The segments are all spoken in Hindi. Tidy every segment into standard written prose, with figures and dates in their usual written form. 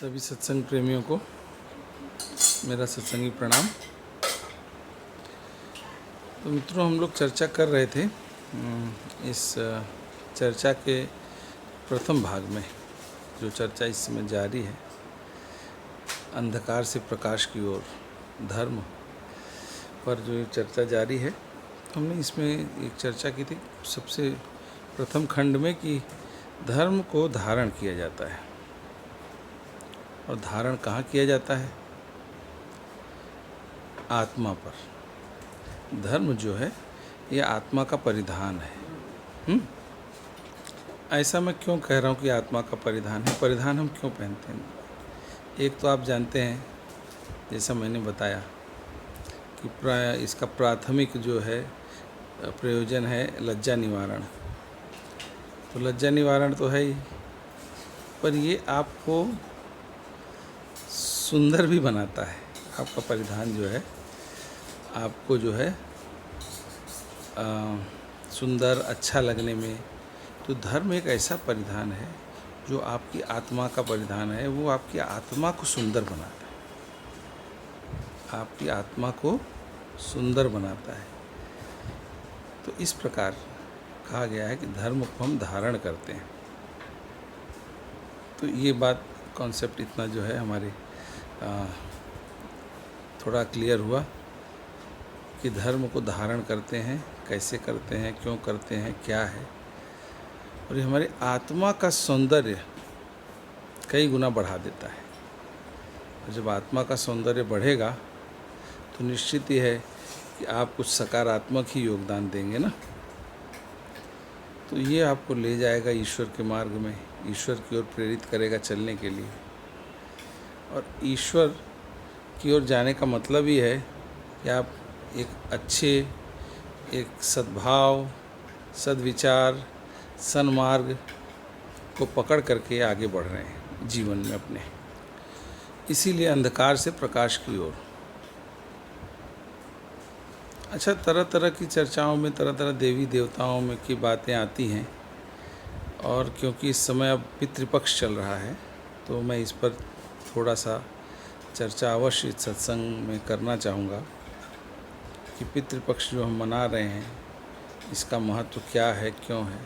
सभी सत्संग प्रेमियों को मेरा सत्संगी प्रणाम। तो मित्रों, हम लोग चर्चा कर रहे थे इस चर्चा के प्रथम भाग में, जो चर्चा इस समय जारी है, अंधकार से प्रकाश की ओर धर्म पर जो चर्चा जारी है। हमने इसमें एक चर्चा की थी सबसे प्रथम खंड में कि धर्म को धारण किया जाता है, और धारण कहाँ किया जाता है? आत्मा पर। धर्म जो है ये आत्मा का परिधान है। ऐसा मैं क्यों कह रहा हूँ कि आत्मा का परिधान है? परिधान हम क्यों पहनते हैं? एक तो आप जानते हैं, जैसा मैंने बताया कि इसका प्राथमिक जो है प्रयोजन है लज्जा निवारण। तो लज्जा निवारण तो है ही, पर ये आपको सुंदर भी बनाता है। आपका परिधान जो है आपको जो है सुंदर, अच्छा लगने में। तो धर्म एक ऐसा परिधान है जो आपकी आत्मा का परिधान है। वो आपकी आत्मा को सुंदर बनाता है, आपकी आत्मा को सुंदर बनाता है। तो इस प्रकार कहा गया है कि धर्म को हम धारण करते हैं। तो ये बात, कॉन्सेप्ट इतना जो है हमारे थोड़ा क्लियर हुआ कि धर्म को धारण करते हैं, कैसे करते हैं, क्यों करते हैं, क्या है। और ये हमारी आत्मा का सौंदर्य कई गुना बढ़ा देता है। और जब आत्मा का सौंदर्य बढ़ेगा तो निश्चित ही है कि आप कुछ सकारात्मक ही योगदान देंगे ना। तो ये आपको ले जाएगा ईश्वर के मार्ग में, ईश्वर की ओर प्रेरित करेगा चलने के लिए। और ईश्वर की ओर जाने का मतलब ही है कि आप एक अच्छे, एक सद्भाव, सद्विचार, सन्मार्ग को पकड़ करके आगे बढ़ रहे हैं जीवन में अपने। इसीलिए अंधकार से प्रकाश की ओर। अच्छा, तरह तरह की चर्चाओं में तरह तरह देवी देवताओं में की बातें आती हैं, और क्योंकि इस समय अब पितृपक्ष चल रहा है तो मैं इस पर थोड़ा सा चर्चा अवश्य इस सत्संग में करना चाहूँगा कि पितृपक्ष जो हम मना रहे हैं इसका महत्व क्या है, क्यों है।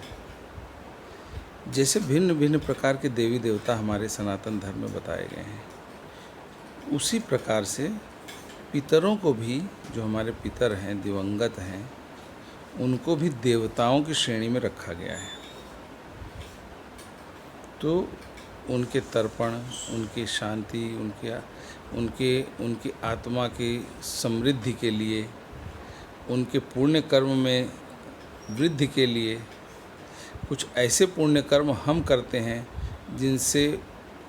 जैसे भिन्न भिन्न प्रकार के देवी देवता हमारे सनातन धर्म में बताए गए हैं, उसी प्रकार से पितरों को भी, जो हमारे पितर हैं, दिवंगत हैं, उनको भी देवताओं की श्रेणी में रखा गया है। तो उनके तर्पण, उनकी शांति, उनकी आत्मा की समृद्धि के लिए, उनके पुण्य कर्म में वृद्धि के लिए कुछ ऐसे पुण्य कर्म हम करते हैं जिनसे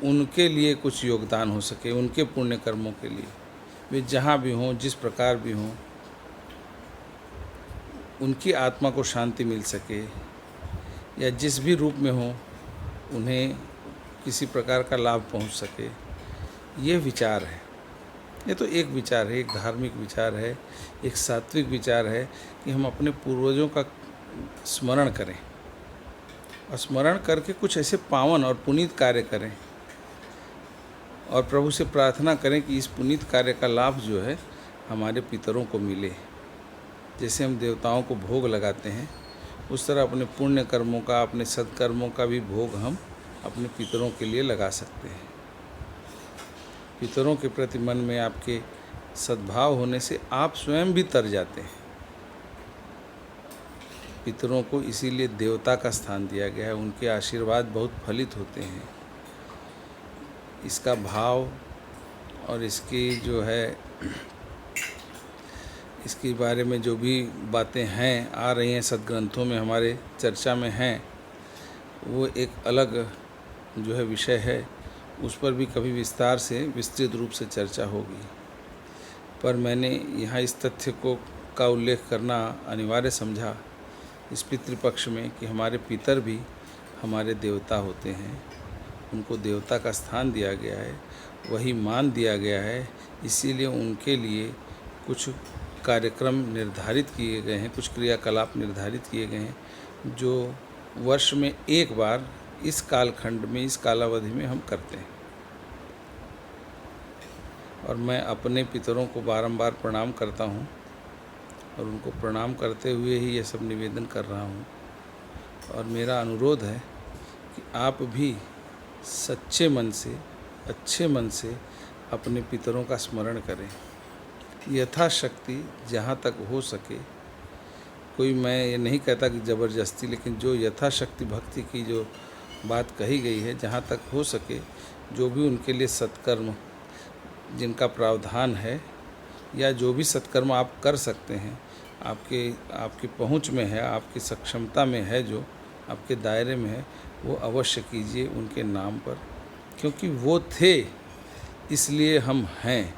उनके लिए कुछ योगदान हो सके। उनके पुण्य कर्मों के लिए वे जहाँ भी हों, जिस प्रकार भी हों, उनकी आत्मा को शांति मिल सके, या जिस भी रूप में हो उन्हें किसी प्रकार का लाभ पहुंच सके। ये विचार है। ये तो एक विचार है, एक धार्मिक विचार है, एक सात्विक विचार है कि हम अपने पूर्वजों का स्मरण करें, और स्मरण करके कुछ ऐसे पावन और पुनीत कार्य करें, और प्रभु से प्रार्थना करें कि इस पुनीत कार्य का लाभ जो है हमारे पितरों को मिले। जैसे हम देवताओं को भोग लगाते हैं, उस तरह अपने पुण्य कर्मों का, अपने सत्कर्मों का भी भोग हम अपने पितरों के लिए लगा सकते हैं। पितरों के प्रति मन में आपके सद्भाव होने से आप स्वयं भी तर जाते हैं। पितरों को इसीलिए देवता का स्थान दिया गया है। उनके आशीर्वाद बहुत फलित होते हैं। इसका भाव और इसकी जो है, इसके बारे में जो भी बातें हैं, आ रही हैं सद्ग्रंथों में, हमारे चर्चा में हैं, वो एक अलग जो है विषय है। उस पर भी कभी विस्तार से, विस्तृत रूप से चर्चा होगी। पर मैंने यहाँ इस तथ्य का उल्लेख करना अनिवार्य समझा इस पितृपक्ष में कि हमारे पितर भी हमारे देवता होते हैं। उनको देवता का स्थान दिया गया है, वही मान दिया गया है। इसीलिए उनके लिए कुछ कार्यक्रम निर्धारित किए गए हैं, कुछ क्रियाकलाप निर्धारित किए गए हैं, जो वर्ष में एक बार इस कालखंड में, इस कालावधि में हम करते हैं। और मैं अपने पितरों को बारंबार प्रणाम करता हूँ और उनको प्रणाम करते हुए ही ये सब निवेदन कर रहा हूँ। और मेरा अनुरोध है कि आप भी सच्चे मन से, अच्छे मन से अपने पितरों का स्मरण करें, यथाशक्ति जहाँ तक हो सके। कोई, मैं ये नहीं कहता कि ज़बरदस्ती, लेकिन जो यथाशक्ति भक्ति की जो बात कही गई है, जहाँ तक हो सके जो भी उनके लिए सत्कर्म जिनका प्रावधान है, या जो भी सत्कर्म आप कर सकते हैं, आपकी पहुंच में है, आपकी सक्षमता में है, जो आपके दायरे में है, वो अवश्य कीजिए उनके नाम पर। क्योंकि वो थे इसलिए हम हैं,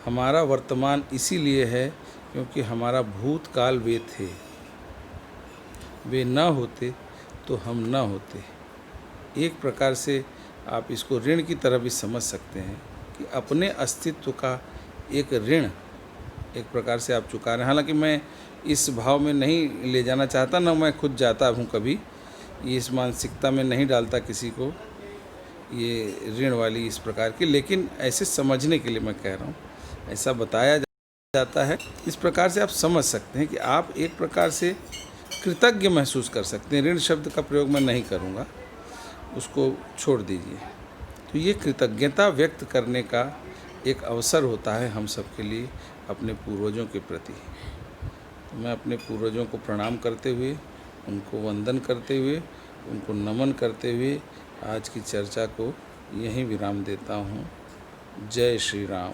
हमारा वर्तमान इसीलिए है क्योंकि हमारा भूतकाल वे थे। वे न होते तो हम न होते। एक प्रकार से आप इसको ऋण की तरह भी समझ सकते हैं कि अपने अस्तित्व का एक ऋण एक प्रकार से आप चुका रहे हैं। हालांकि मैं इस भाव में नहीं ले जाना चाहता, ना मैं खुद जाता हूँ कभी, इस मानसिकता में नहीं डालता किसी को ये ऋण वाली इस प्रकार की, लेकिन ऐसे समझने के लिए मैं कह रहा हूँ, ऐसा बताया जाता है। इस प्रकार से आप समझ सकते हैं कि आप एक प्रकार से कृतज्ञ महसूस कर सकते हैं। ऋण शब्द का प्रयोग मैं नहीं करूँगा, उसको छोड़ दीजिए। तो ये कृतज्ञता व्यक्त करने का एक अवसर होता है हम सब के लिए अपने पूर्वजों के प्रति। तो मैं अपने पूर्वजों को प्रणाम करते हुए, उनको वंदन करते हुए, उनको नमन करते हुए आज की चर्चा को यहीं विराम देता हूँ। जय श्री राम।